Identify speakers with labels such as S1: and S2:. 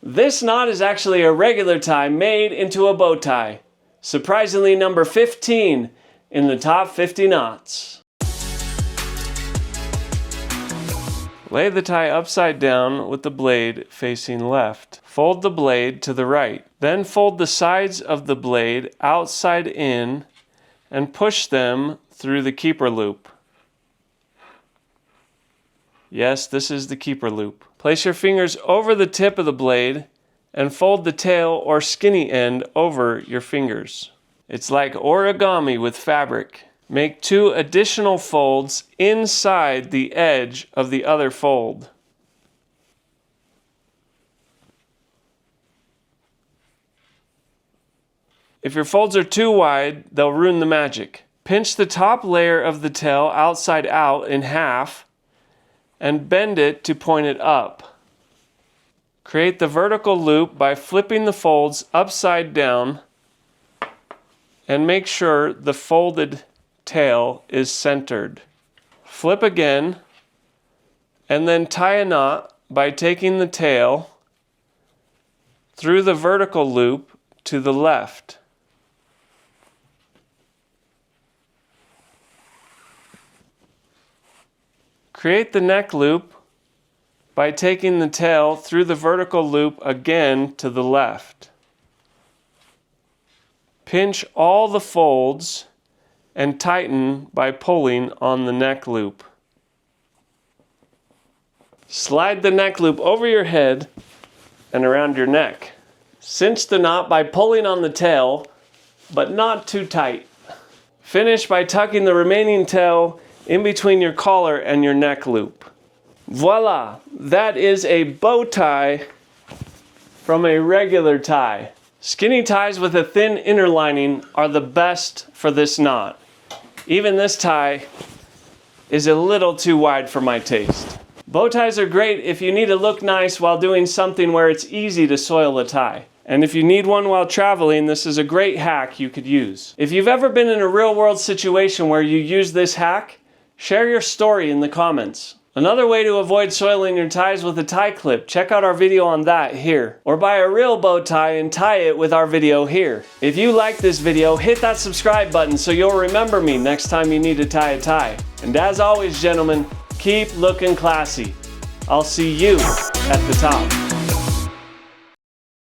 S1: This knot is actually a regular tie made into a bow tie. Surprisingly number 15 in the top 50 knots. Lay the tie upside down with the blade facing left. Fold the blade to the right. Then fold the sides of the blade outside in and push them through the keeper loop. Yes, this is the keeper loop. Place your fingers over the tip of the blade and fold the tail or skinny end over your fingers. It's like origami with fabric. Make 2 additional folds inside the edge of the other fold. If your folds are too wide, they'll ruin the magic. Pinch the top layer of the tail outside out in half and bend it to point it up. Create the vertical loop by flipping the folds upside down and make sure the folded tail is centered. Flip again and then tie a knot by taking the tail through the vertical loop to the left. Create the neck loop by taking the tail through the vertical loop again to the left. Pinch all the folds and tighten by pulling on the neck loop. Slide the neck loop over your head and around your neck. Cinch the knot by pulling on the tail, but not too tight. Finish by tucking the remaining tail in between your collar and your neck loop. Voila! That is a bow tie from a regular tie. Skinny ties with a thin inner lining are the best for this knot. Even this tie is a little too wide for my taste. Bow ties are great if you need to look nice while doing something where it's easy to soil a tie. And if you need one while traveling, this is a great hack you could use. If you've ever been in a real-world situation where you use this hack, share your story in the comments. Another way to avoid soiling your ties with a tie clip, check out our video on that here. Or buy a real bow tie and tie it with our video here. If you like this video, hit that subscribe button so you'll remember me next time you need to tie a tie. And as always, gentlemen, keep looking classy. I'll see you at the top.